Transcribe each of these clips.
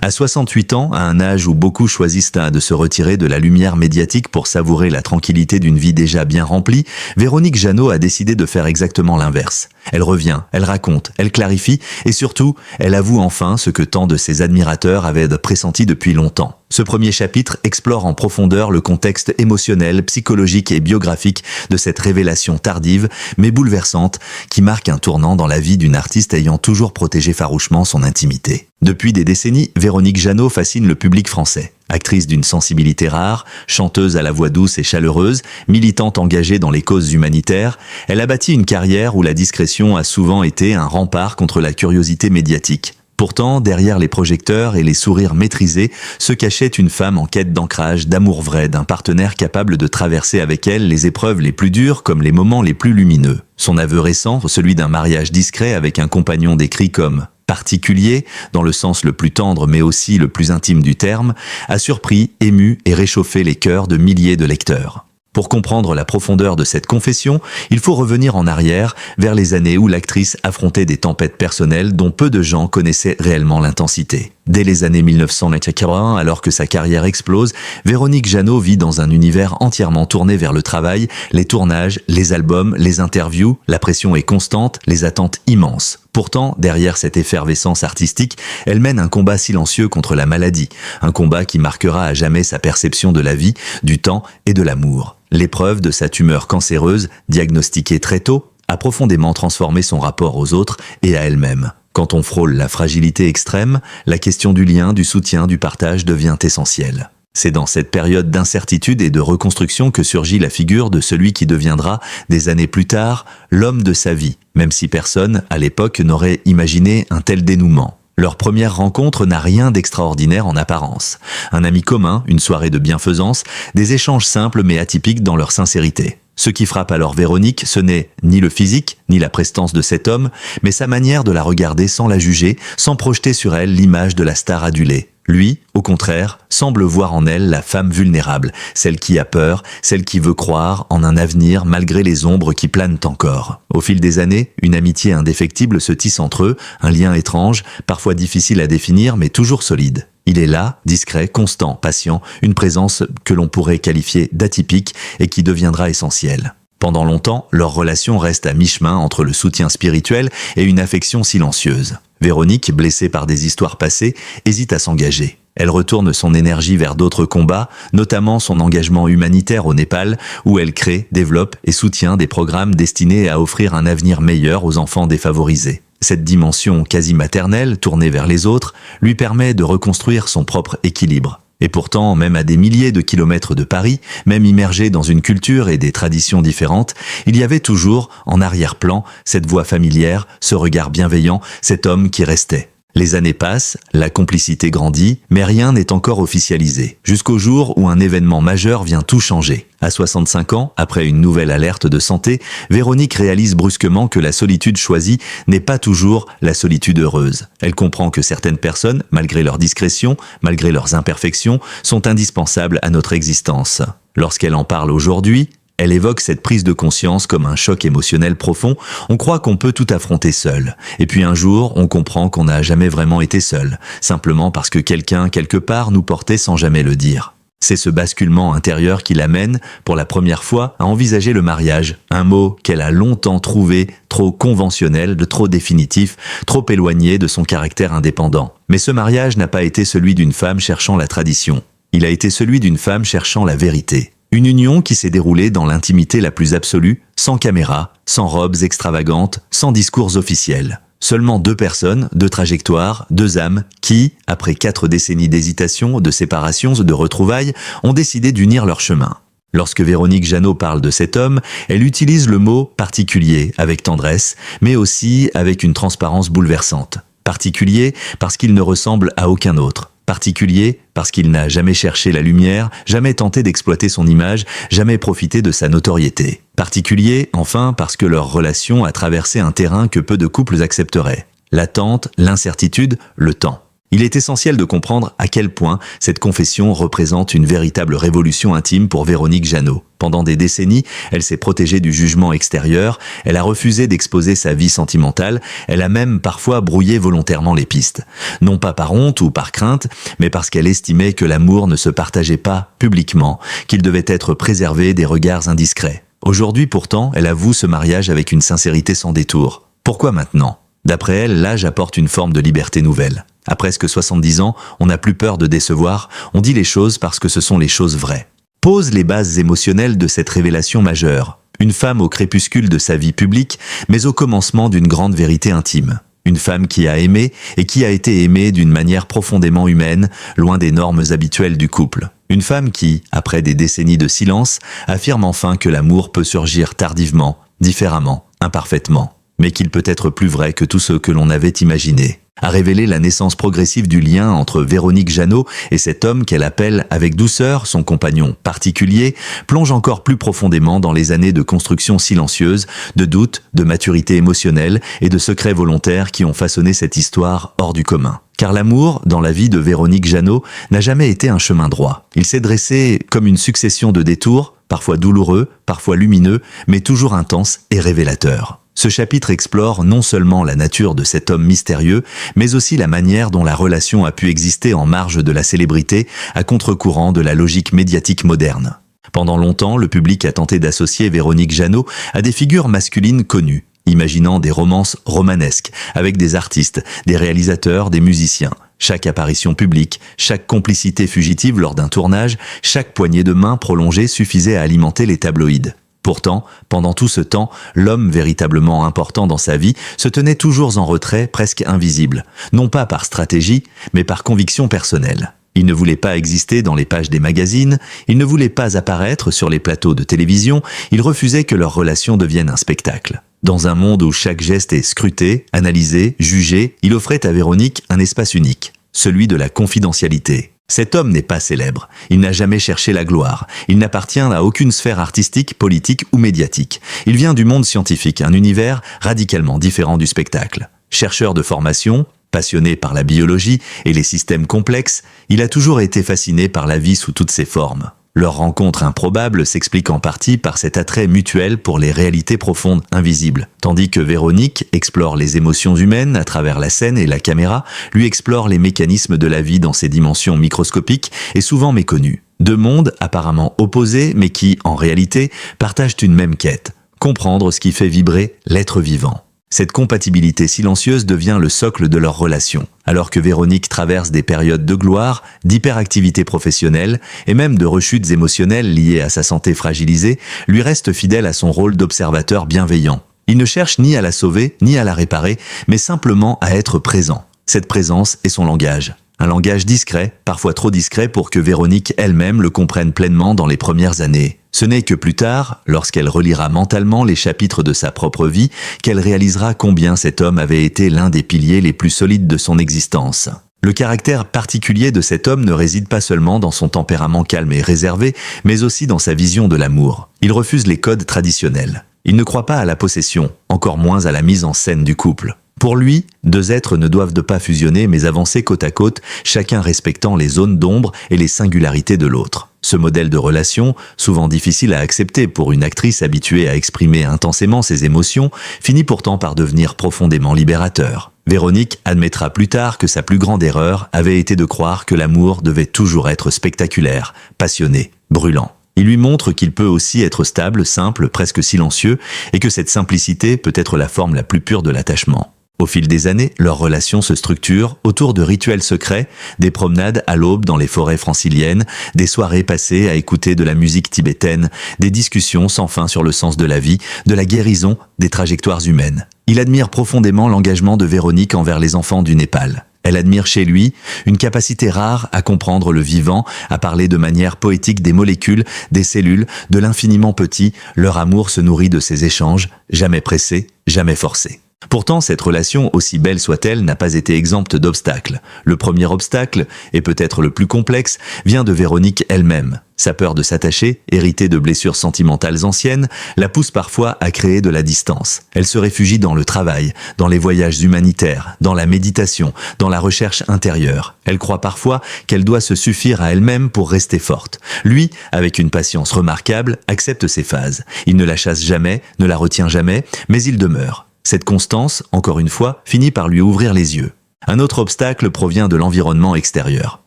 À 68 ans, à un âge où beaucoup choisissent de se retirer de la lumière médiatique pour savourer la tranquillité d'une vie déjà bien remplie, Véronique Jeannot a décidé de faire exactement l'inverse. Elle revient, elle raconte, elle clarifie et surtout, elle avoue enfin ce que tant de ses admirateurs avaient pressenti depuis longtemps. Ce premier chapitre explore en profondeur le contexte émotionnel, psychologique et biographique de cette révélation tardive, mais bouleversante, qui marque un tournant dans la vie d'une artiste ayant toujours protégé farouchement son intimité. Depuis des décennies, Véronique Jeannot fascine le public français. Actrice d'une sensibilité rare, chanteuse à la voix douce et chaleureuse, militante engagée dans les causes humanitaires, elle a bâti une carrière où la discrétion a souvent été un rempart contre la curiosité médiatique. Pourtant, derrière les projecteurs et les sourires maîtrisés, se cachait une femme en quête d'ancrage, d'amour vrai, d'un partenaire capable de traverser avec elle les épreuves les plus dures comme les moments les plus lumineux. Son aveu récent, celui d'un mariage discret avec un compagnon décrit comme particulier, dans le sens le plus tendre mais aussi le plus intime du terme, a surpris, ému et réchauffé les cœurs de milliers de lecteurs. Pour comprendre la profondeur de cette confession, il faut revenir en arrière, vers les années où l'actrice affrontait des tempêtes personnelles dont peu de gens connaissaient réellement l'intensité. Dès les années 1980, alors que sa carrière explose, Véronique Jeannot vit dans un univers entièrement tourné vers le travail, les tournages, les albums, les interviews, la pression est constante, les attentes immenses. Pourtant, derrière cette effervescence artistique, elle mène un combat silencieux contre la maladie, un combat qui marquera à jamais sa perception de la vie, du temps et de l'amour. L'épreuve de sa tumeur cancéreuse, diagnostiquée très tôt, a profondément transformé son rapport aux autres et à elle-même. Quand on frôle la fragilité extrême, la question du lien, du soutien, du partage devient essentielle. C'est dans cette période d'incertitude et de reconstruction que surgit la figure de celui qui deviendra, des années plus tard, l'homme de sa vie, même si personne, à l'époque, n'aurait imaginé un tel dénouement. Leur première rencontre n'a rien d'extraordinaire en apparence. Un ami commun, une soirée de bienfaisance, des échanges simples mais atypiques dans leur sincérité. Ce qui frappe alors Véronique, ce n'est ni le physique, ni la prestance de cet homme, mais sa manière de la regarder sans la juger, sans projeter sur elle l'image de la star adulée. Lui, au contraire, semble voir en elle la femme vulnérable, celle qui a peur, celle qui veut croire en un avenir malgré les ombres qui planent encore. Au fil des années, une amitié indéfectible se tisse entre eux, un lien étrange, parfois difficile à définir mais toujours solide. Il est là, discret, constant, patient, une présence que l'on pourrait qualifier d'atypique et qui deviendra essentielle. Pendant longtemps, leur relation reste à mi-chemin entre le soutien spirituel et une affection silencieuse. Véronique, blessée par des histoires passées, hésite à s'engager. Elle retourne son énergie vers d'autres combats, notamment son engagement humanitaire au Népal, où elle crée, développe et soutient des programmes destinés à offrir un avenir meilleur aux enfants défavorisés. Cette dimension quasi maternelle, tournée vers les autres, lui permet de reconstruire son propre équilibre. Et pourtant, même à des milliers de kilomètres de Paris, même immergé dans une culture et des traditions différentes, il y avait toujours, en arrière-plan, cette voix familière, ce regard bienveillant, cet homme qui restait. Les années passent, la complicité grandit, mais rien n'est encore officialisé. Jusqu'au jour où un événement majeur vient tout changer. À 65 ans, après une nouvelle alerte de santé, Véronique réalise brusquement que la solitude choisie n'est pas toujours la solitude heureuse. Elle comprend que certaines personnes, malgré leur discrétion, malgré leurs imperfections, sont indispensables à notre existence. Lorsqu'elle en parle aujourd'hui, elle évoque cette prise de conscience comme un choc émotionnel profond. On croit qu'on peut tout affronter seul. Et puis un jour, on comprend qu'on n'a jamais vraiment été seul, simplement parce que quelqu'un, quelque part, nous portait sans jamais le dire. C'est ce basculement intérieur qui l'amène, pour la première fois, à envisager le mariage, un mot qu'elle a longtemps trouvé trop conventionnel, trop définitif, trop éloigné de son caractère indépendant. Mais ce mariage n'a pas été celui d'une femme cherchant la tradition. Il a été celui d'une femme cherchant la vérité. Une union qui s'est déroulée dans l'intimité la plus absolue, sans caméra, sans robes extravagantes, sans discours officiels. Seulement deux personnes, deux trajectoires, deux âmes qui, après 4 décennies d'hésitation, de séparation, de retrouvailles, ont décidé d'unir leurs chemins. Lorsque Véronique Jeannot parle de cet homme, elle utilise le mot « particulier » avec tendresse, mais aussi avec une transparence bouleversante. Particulier parce qu'il ne ressemble à aucun autre. Particulier parce qu'il n'a jamais cherché la lumière, jamais tenté d'exploiter son image, jamais profité de sa notoriété. Particulier, enfin, parce que leur relation a traversé un terrain que peu de couples accepteraient. L'attente, l'incertitude, le temps. Il est essentiel de comprendre à quel point cette confession représente une véritable révolution intime pour Véronique Jeannot. Pendant des décennies, elle s'est protégée du jugement extérieur, elle a refusé d'exposer sa vie sentimentale, elle a même parfois brouillé volontairement les pistes. Non pas par honte ou par crainte, mais parce qu'elle estimait que l'amour ne se partageait pas publiquement, qu'il devait être préservé des regards indiscrets. Aujourd'hui pourtant, elle avoue ce mariage avec une sincérité sans détour. Pourquoi maintenant ? D'après elle, l'âge apporte une forme de liberté nouvelle. À presque 70 ans, on n'a plus peur de décevoir, on dit les choses parce que ce sont les choses vraies. Pose les bases émotionnelles de cette révélation majeure. Une femme au crépuscule de sa vie publique, mais au commencement d'une grande vérité intime. Une femme qui a aimé et qui a été aimée d'une manière profondément humaine, loin des normes habituelles du couple. Une femme qui, après des décennies de silence, affirme enfin que l'amour peut surgir tardivement, différemment, imparfaitement, mais qu'il peut être plus vrai que tout ce que l'on avait imaginé. A révélé la naissance progressive du lien entre Véronique Jeannot et cet homme qu'elle appelle avec douceur son compagnon particulier, plonge encore plus profondément dans les années de construction silencieuse, de doute, de maturité émotionnelle et de secrets volontaires qui ont façonné cette histoire hors du commun. Car l'amour, dans la vie de Véronique Jeannot, n'a jamais été un chemin droit. Il s'est dressé comme une succession de détours, parfois douloureux, parfois lumineux, mais toujours intenses et révélateurs. Ce chapitre explore non seulement la nature de cet homme mystérieux, mais aussi la manière dont la relation a pu exister en marge de la célébrité, à contre-courant de la logique médiatique moderne. Pendant longtemps, le public a tenté d'associer Véronique Jeannot à des figures masculines connues, imaginant des romances romanesques, avec des artistes, des réalisateurs, des musiciens. Chaque apparition publique, chaque complicité fugitive lors d'un tournage, chaque poignée de main prolongée suffisait à alimenter les tabloïds. Pourtant, pendant tout ce temps, l'homme véritablement important dans sa vie se tenait toujours en retrait, presque invisible, non pas par stratégie, mais par conviction personnelle. Il ne voulait pas exister dans les pages des magazines, il ne voulait pas apparaître sur les plateaux de télévision, il refusait que leur relation devienne un spectacle. Dans un monde où chaque geste est scruté, analysé, jugé, il offrait à Véronique un espace unique, celui de la confidentialité. Cet homme n'est pas célèbre, il n'a jamais cherché la gloire, il n'appartient à aucune sphère artistique, politique ou médiatique. Il vient du monde scientifique, un univers radicalement différent du spectacle. Chercheur de formation, passionné par la biologie et les systèmes complexes, il a toujours été fasciné par la vie sous toutes ses formes. Leur rencontre improbable s'explique en partie par cet attrait mutuel pour les réalités profondes, invisibles. Tandis que Véronique explore les émotions humaines à travers la scène et la caméra, lui explore les mécanismes de la vie dans ses dimensions microscopiques et souvent méconnues. Deux mondes apparemment opposés, mais qui, en réalité, partagent une même quête, comprendre ce qui fait vibrer l'être vivant. Cette compatibilité silencieuse devient le socle de leur relation, alors que Véronique traverse des périodes de gloire, d'hyperactivité professionnelle et même de rechutes émotionnelles liées à sa santé fragilisée, lui reste fidèle à son rôle d'observateur bienveillant. Il ne cherche ni à la sauver, ni à la réparer, mais simplement à être présent. Cette présence est son langage. Un langage discret, parfois trop discret pour que Véronique elle-même le comprenne pleinement dans les premières années. Ce n'est que plus tard, lorsqu'elle relira mentalement les chapitres de sa propre vie, qu'elle réalisera combien cet homme avait été l'un des piliers les plus solides de son existence. Le caractère particulier de cet homme ne réside pas seulement dans son tempérament calme et réservé, mais aussi dans sa vision de l'amour. Il refuse les codes traditionnels. Il ne croit pas à la possession, encore moins à la mise en scène du couple. Pour lui, deux êtres ne doivent pas fusionner mais avancer côte à côte, chacun respectant les zones d'ombre et les singularités de l'autre. Ce modèle de relation, souvent difficile à accepter pour une actrice habituée à exprimer intensément ses émotions, finit pourtant par devenir profondément libérateur. Véronique admettra plus tard que sa plus grande erreur avait été de croire que l'amour devait toujours être spectaculaire, passionné, brûlant. Il lui montre qu'il peut aussi être stable, simple, presque silencieux, et que cette simplicité peut être la forme la plus pure de l'attachement. Au fil des années, leur relation se structure autour de rituels secrets, des promenades à l'aube dans les forêts franciliennes, des soirées passées à écouter de la musique tibétaine, des discussions sans fin sur le sens de la vie, de la guérison, des trajectoires humaines. Il admire profondément l'engagement de Véronique envers les enfants du Népal. Elle admire chez lui une capacité rare à comprendre le vivant, à parler de manière poétique des molécules, des cellules, de l'infiniment petit. Leur amour se nourrit de ces échanges, jamais pressés, jamais forcés. Pourtant, cette relation, aussi belle soit-elle, n'a pas été exempte d'obstacles. Le premier obstacle, et peut-être le plus complexe, vient de Véronique elle-même. Sa peur de s'attacher, héritée de blessures sentimentales anciennes, la pousse parfois à créer de la distance. Elle se réfugie dans le travail, dans les voyages humanitaires, dans la méditation, dans la recherche intérieure. Elle croit parfois qu'elle doit se suffire à elle-même pour rester forte. Lui, avec une patience remarquable, accepte ces phases. Il ne la chasse jamais, ne la retient jamais, mais il demeure. Cette constance, encore une fois, finit par lui ouvrir les yeux. Un autre obstacle provient de l'environnement extérieur.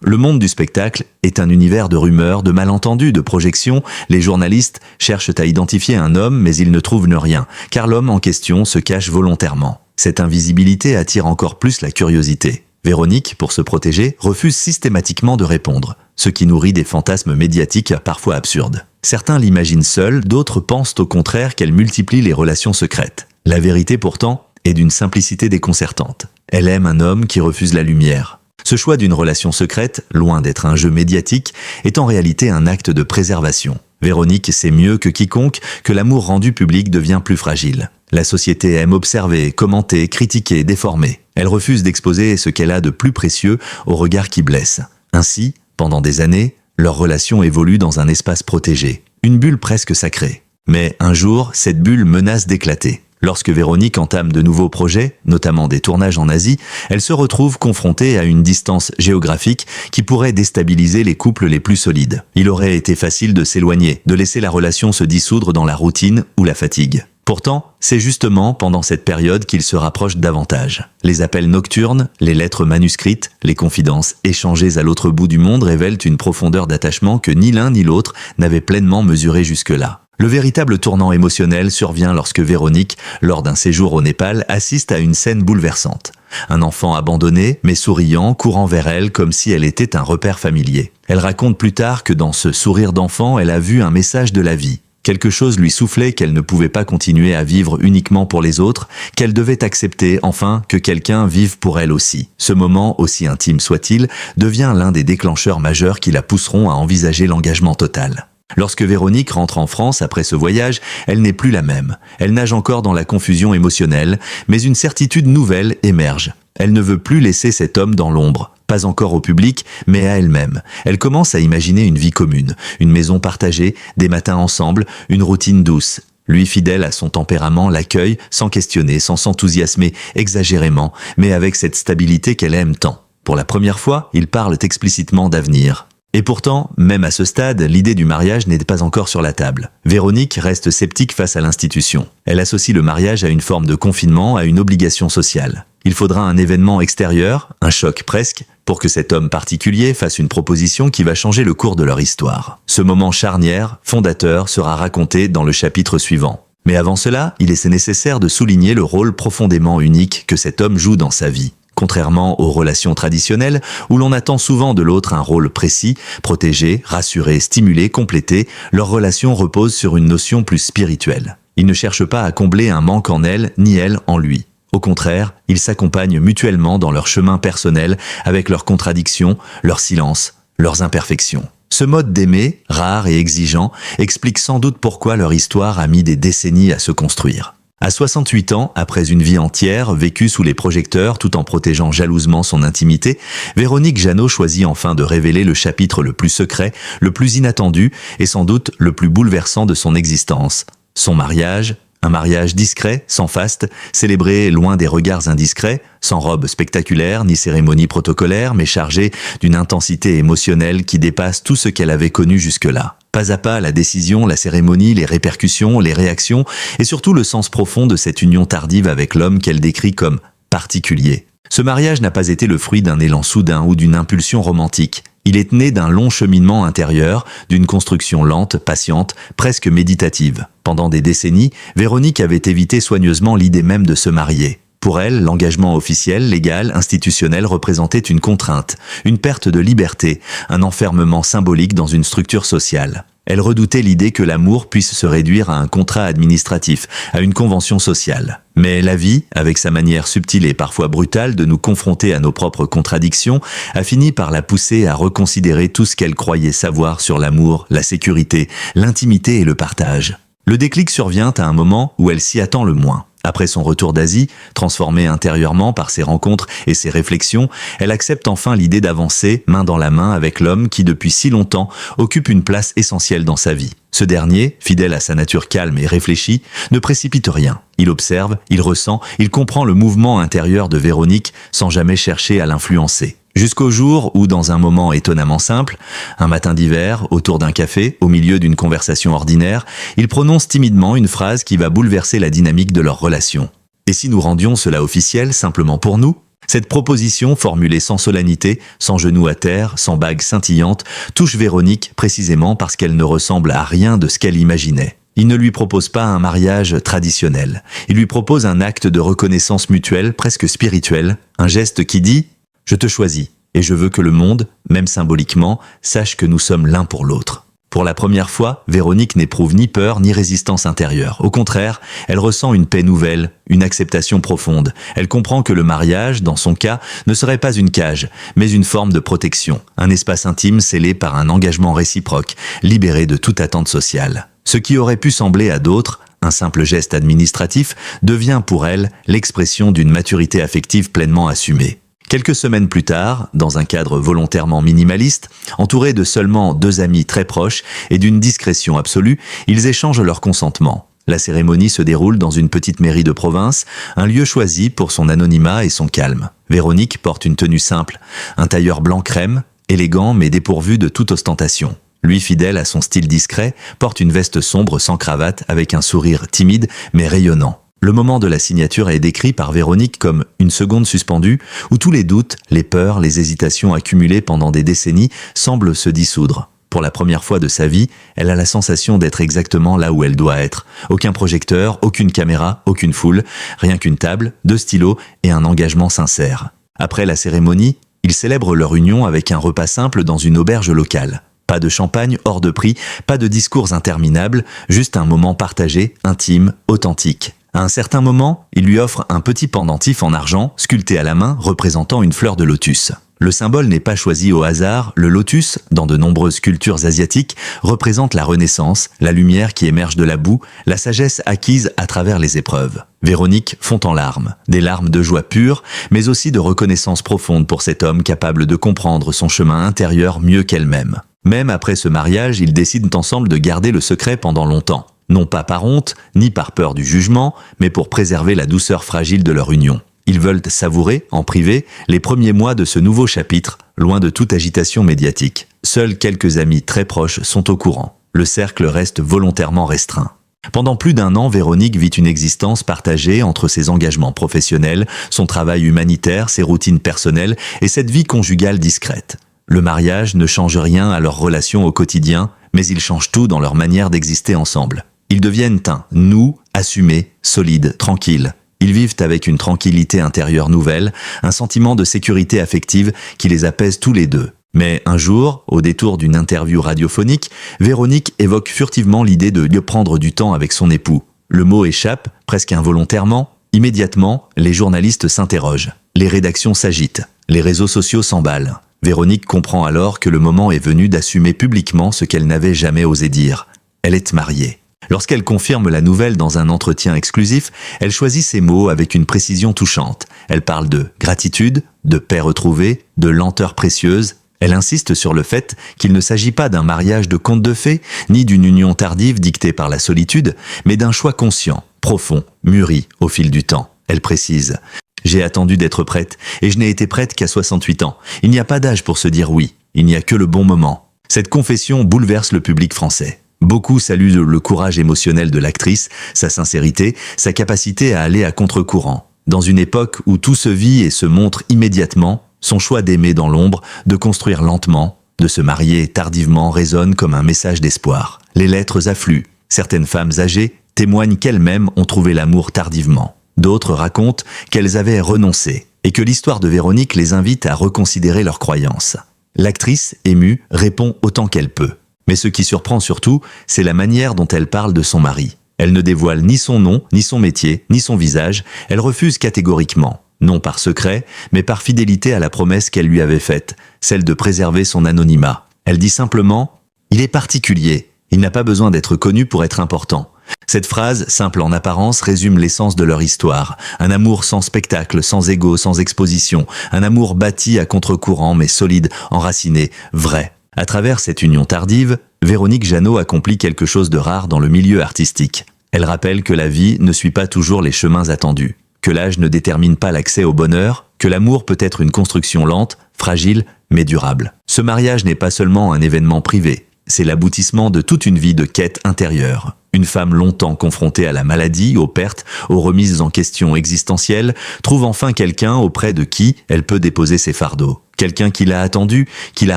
Le monde du spectacle est un univers de rumeurs, de malentendus, de projections. Les journalistes cherchent à identifier un homme, mais ils ne trouvent rien, car l'homme en question se cache volontairement. Cette invisibilité attire encore plus la curiosité. Véronique, pour se protéger, refuse systématiquement de répondre, ce qui nourrit des fantasmes médiatiques parfois absurdes. Certains l'imaginent seule, d'autres pensent au contraire qu'elle multiplie les relations secrètes. La vérité pourtant est d'une simplicité déconcertante. Elle aime un homme qui refuse la lumière. Ce choix d'une relation secrète, loin d'être un jeu médiatique, est en réalité un acte de préservation. Véronique sait mieux que quiconque que l'amour rendu public devient plus fragile. La société aime observer, commenter, critiquer, déformer. Elle refuse d'exposer ce qu'elle a de plus précieux au regard qui blesse. Ainsi, pendant des années, leur relation évolue dans un espace protégé, une bulle presque sacrée. Mais un jour, cette bulle menace d'éclater. Lorsque Véronique entame de nouveaux projets, notamment des tournages en Asie, elle se retrouve confrontée à une distance géographique qui pourrait déstabiliser les couples les plus solides. Il aurait été facile de s'éloigner, de laisser la relation se dissoudre dans la routine ou la fatigue. Pourtant, c'est justement pendant cette période qu'ils se rapprochent davantage. Les appels nocturnes, les lettres manuscrites, les confidences échangées à l'autre bout du monde révèlent une profondeur d'attachement que ni l'un ni l'autre n'avaient pleinement mesurée jusque-là. Le véritable tournant émotionnel survient lorsque Véronique, lors d'un séjour au Népal, assiste à une scène bouleversante. Un enfant abandonné, mais souriant, courant vers elle comme si elle était un repère familier. Elle raconte plus tard que dans ce sourire d'enfant, elle a vu un message de la vie. Quelque chose lui soufflait qu'elle ne pouvait pas continuer à vivre uniquement pour les autres, qu'elle devait accepter enfin que quelqu'un vive pour elle aussi. Ce moment, aussi intime soit-il, devient l'un des déclencheurs majeurs qui la pousseront à envisager l'engagement total. Lorsque Véronique rentre en France après ce voyage, elle n'est plus la même. Elle nage encore dans la confusion émotionnelle, mais une certitude nouvelle émerge. Elle ne veut plus laisser cet homme dans l'ombre, pas encore au public, mais à elle-même. Elle commence à imaginer une vie commune, une maison partagée, des matins ensemble, une routine douce. Lui, fidèle à son tempérament, l'accueille sans questionner, sans s'enthousiasmer exagérément, mais avec cette stabilité qu'elle aime tant. Pour la première fois, ils parlent explicitement d'avenir. Et pourtant, même à ce stade, l'idée du mariage n'est pas encore sur la table. Véronique reste sceptique face à l'institution. Elle associe le mariage à une forme de confinement, à une obligation sociale. Il faudra un événement extérieur, un choc presque, pour que cet homme particulier fasse une proposition qui va changer le cours de leur histoire. Ce moment charnière, fondateur, sera raconté dans le chapitre suivant. Mais avant cela, il est nécessaire de souligner le rôle profondément unique que cet homme joue dans sa vie. Contrairement aux relations traditionnelles, où l'on attend souvent de l'autre un rôle précis, protégé, rassuré, stimulé, complété, leur relation repose sur une notion plus spirituelle. Il ne cherche pas à combler un manque en elle, ni elle en lui. Au contraire, ils s'accompagnent mutuellement dans leur chemin personnel avec leurs contradictions, leurs silences, leurs imperfections. Ce mode d'aimer, rare et exigeant, explique sans doute pourquoi leur histoire a mis des décennies à se construire. À 68 ans, après une vie entière, vécue sous les projecteurs tout en protégeant jalousement son intimité, Véronique Jeannot choisit enfin de révéler le chapitre le plus secret, le plus inattendu et sans doute le plus bouleversant de son existence. Son mariage, un mariage discret, sans faste, célébré loin des regards indiscrets, sans robe spectaculaire ni cérémonie protocolaire, mais chargé d'une intensité émotionnelle qui dépasse tout ce qu'elle avait connu jusque-là. Pas à pas, la décision, la cérémonie, les répercussions, les réactions, et surtout le sens profond de cette union tardive avec l'homme qu'elle décrit comme particulier. Ce mariage n'a pas été le fruit d'un élan soudain ou d'une impulsion romantique. Il est né d'un long cheminement intérieur, d'une construction lente, patiente, presque méditative. Pendant des décennies, Véronique avait évité soigneusement l'idée même de se marier. Pour elle, l'engagement officiel, légal, institutionnel représentait une contrainte, une perte de liberté, un enfermement symbolique dans une structure sociale. Elle redoutait l'idée que l'amour puisse se réduire à un contrat administratif, à une convention sociale. Mais la vie, avec sa manière subtile et parfois brutale de nous confronter à nos propres contradictions, a fini par la pousser à reconsidérer tout ce qu'elle croyait savoir sur l'amour, la sécurité, l'intimité et le partage. Le déclic survient à un moment où elle s'y attend le moins. Après son retour d'Asie, transformée intérieurement par ses rencontres et ses réflexions, elle accepte enfin l'idée d'avancer main dans la main avec l'homme qui depuis si longtemps occupe une place essentielle dans sa vie. Ce dernier, fidèle à sa nature calme et réfléchie, ne précipite rien. Il observe, il ressent, il comprend le mouvement intérieur de Véronique sans jamais chercher à l'influencer. Jusqu'au jour où, dans un moment étonnamment simple, un matin d'hiver, autour d'un café, au milieu d'une conversation ordinaire, il prononce timidement une phrase qui va bouleverser la dynamique de leur relation. Et si nous rendions cela officiel, simplement pour nous ? Cette proposition, formulée sans solennité, sans genou à terre, sans bague scintillante, touche Véronique précisément parce qu'elle ne ressemble à rien de ce qu'elle imaginait. Il ne lui propose pas un mariage traditionnel. Il lui propose un acte de reconnaissance mutuelle, presque spirituelle, un geste qui dit « Je te choisis, et je veux que le monde, même symboliquement, sache que nous sommes l'un pour l'autre ». Pour la première fois, Véronique n'éprouve ni peur ni résistance intérieure. Au contraire, elle ressent une paix nouvelle, une acceptation profonde. Elle comprend que le mariage, dans son cas, ne serait pas une cage, mais une forme de protection, un espace intime scellé par un engagement réciproque, libéré de toute attente sociale. Ce qui aurait pu sembler à d'autres un simple geste administratif devient pour elle l'expression d'une maturité affective pleinement assumée. Quelques semaines plus tard, dans un cadre volontairement minimaliste, entourés de seulement 2 amis très proches et d'une discrétion absolue, ils échangent leur consentement. La cérémonie se déroule dans une petite mairie de province, un lieu choisi pour son anonymat et son calme. Véronique porte une tenue simple, un tailleur blanc crème, élégant mais dépourvu de toute ostentation. Lui, fidèle à son style discret, porte une veste sombre sans cravate avec un sourire timide mais rayonnant. Le moment de la signature est décrit par Véronique comme une seconde suspendue où tous les doutes, les peurs, les hésitations accumulées pendant des décennies semblent se dissoudre. Pour la première fois de sa vie, elle a la sensation d'être exactement là où elle doit être. Aucun projecteur, aucune caméra, aucune foule, rien qu'une table, 2 stylos et un engagement sincère. Après la cérémonie, ils célèbrent leur union avec un repas simple dans une auberge locale. Pas de champagne hors de prix, pas de discours interminables, juste un moment partagé, intime, authentique. À un certain moment, il lui offre un petit pendentif en argent, sculpté à la main, représentant une fleur de lotus. Le symbole n'est pas choisi au hasard, le lotus, dans de nombreuses cultures asiatiques, représente la renaissance, la lumière qui émerge de la boue, la sagesse acquise à travers les épreuves. Véronique fond en larmes, des larmes de joie pure, mais aussi de reconnaissance profonde pour cet homme capable de comprendre son chemin intérieur mieux qu'elle-même. Même après ce mariage, ils décident ensemble de garder le secret pendant longtemps. Non pas par honte, ni par peur du jugement, mais pour préserver la douceur fragile de leur union. Ils veulent savourer, en privé, les premiers mois de ce nouveau chapitre, loin de toute agitation médiatique. Seuls quelques amis très proches sont au courant. Le cercle reste volontairement restreint. Pendant plus d'1 an, Véronique vit une existence partagée entre ses engagements professionnels, son travail humanitaire, ses routines personnelles et cette vie conjugale discrète. Le mariage ne change rien à leur relation au quotidien, mais il change tout dans leur manière d'exister ensemble. Ils deviennent un nous assumé, solide, tranquille. Ils vivent avec une tranquillité intérieure nouvelle, un sentiment de sécurité affective qui les apaise tous les deux. Mais un jour, au détour d'une interview radiophonique, Véronique évoque furtivement l'idée de prendre du temps avec son époux. Le mot échappe, presque involontairement. Immédiatement, les journalistes s'interrogent. Les rédactions s'agitent. Les réseaux sociaux s'emballent. Véronique comprend alors que le moment est venu d'assumer publiquement ce qu'elle n'avait jamais osé dire. Elle est mariée. Lorsqu'elle confirme la nouvelle dans un entretien exclusif, elle choisit ses mots avec une précision touchante. Elle parle de gratitude, de paix retrouvée, de lenteur précieuse. Elle insiste sur le fait qu'il ne s'agit pas d'un mariage de conte de fées, ni d'une union tardive dictée par la solitude, mais d'un choix conscient, profond, mûri au fil du temps. Elle précise « J'ai attendu d'être prête, et je n'ai été prête qu'à 68 ans. Il n'y a pas d'âge pour se dire oui, il n'y a que le bon moment. » Cette confession bouleverse le public français. Beaucoup saluent le courage émotionnel de l'actrice, sa sincérité, sa capacité à aller à contre-courant. Dans une époque où tout se vit et se montre immédiatement, son choix d'aimer dans l'ombre, de construire lentement, de se marier tardivement résonne comme un message d'espoir. Les lettres affluent. Certaines femmes âgées témoignent qu'elles-mêmes ont trouvé l'amour tardivement. D'autres racontent qu'elles avaient renoncé et que l'histoire de Véronique les invite à reconsidérer leurs croyances. L'actrice, émue, répond autant qu'elle peut. Mais ce qui surprend surtout, c'est la manière dont elle parle de son mari. Elle ne dévoile ni son nom, ni son métier, ni son visage. Elle refuse catégoriquement, non par secret, mais par fidélité à la promesse qu'elle lui avait faite, celle de préserver son anonymat. Elle dit simplement « Il est particulier, il n'a pas besoin d'être connu pour être important. Cette phrase, simple en apparence, résume l'essence de leur histoire. Un amour sans spectacle, sans ego, sans exposition. Un amour bâti à contre-courant mais solide, enraciné, vrai. À travers cette union tardive, Véronique Jeannot accomplit quelque chose de rare dans le milieu artistique. Elle rappelle que la vie ne suit pas toujours les chemins attendus, que l'âge ne détermine pas l'accès au bonheur, que l'amour peut être une construction lente, fragile, mais durable. Ce mariage n'est pas seulement un événement privé, c'est l'aboutissement de toute une vie de quête intérieure. Une femme longtemps confrontée à la maladie, aux pertes, aux remises en question existentielles, trouve enfin quelqu'un auprès de qui elle peut déposer ses fardeaux. Quelqu'un qui l'a attendue, qui l'a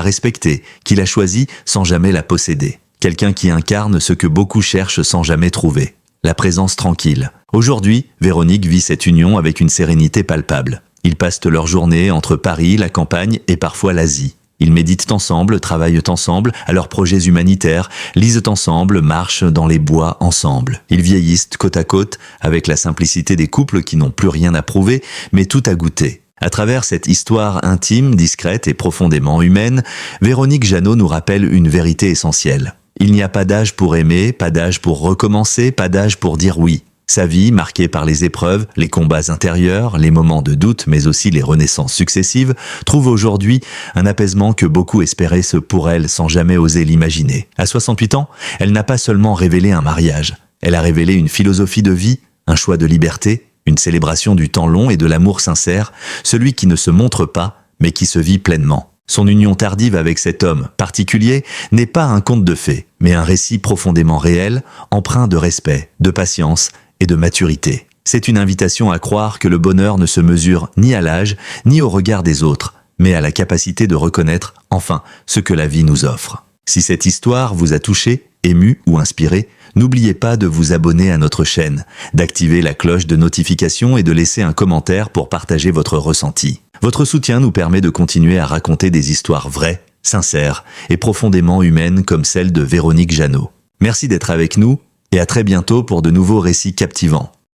respectée, qui l'a choisie sans jamais la posséder. Quelqu'un qui incarne ce que beaucoup cherchent sans jamais trouver. La présence tranquille. Aujourd'hui, Véronique vit cette union avec une sérénité palpable. Ils passent leur journée entre Paris, la campagne et parfois l'Asie. Ils méditent ensemble, travaillent ensemble à leurs projets humanitaires, lisent ensemble, marchent dans les bois ensemble. Ils vieillissent côte à côte avec la simplicité des couples qui n'ont plus rien à prouver, mais tout à goûter. À travers cette histoire intime, discrète et profondément humaine, Véronique Jeannot nous rappelle une vérité essentielle. Il n'y a pas d'âge pour aimer, pas d'âge pour recommencer, pas d'âge pour dire oui. Sa vie, marquée par les épreuves, les combats intérieurs, les moments de doute, mais aussi les renaissances successives, trouve aujourd'hui un apaisement que beaucoup espéraient pour elle sans jamais oser l'imaginer. À 68 ans, elle n'a pas seulement révélé un mariage, elle a révélé une philosophie de vie, un choix de liberté, une célébration du temps long et de l'amour sincère, celui qui ne se montre pas, mais qui se vit pleinement. Son union tardive avec cet homme particulier n'est pas un conte de fées, mais un récit profondément réel, empreint de respect, de patience et de maturité. C'est une invitation à croire que le bonheur ne se mesure ni à l'âge, ni au regard des autres, mais à la capacité de reconnaître, enfin, ce que la vie nous offre. Si cette histoire vous a touché, ému ou inspiré, n'oubliez pas de vous abonner à notre chaîne, d'activer la cloche de notification et de laisser un commentaire pour partager votre ressenti. Votre soutien nous permet de continuer à raconter des histoires vraies, sincères et profondément humaines comme celle de Véronique Jeannot. Merci d'être avec nous et à très bientôt pour de nouveaux récits captivants.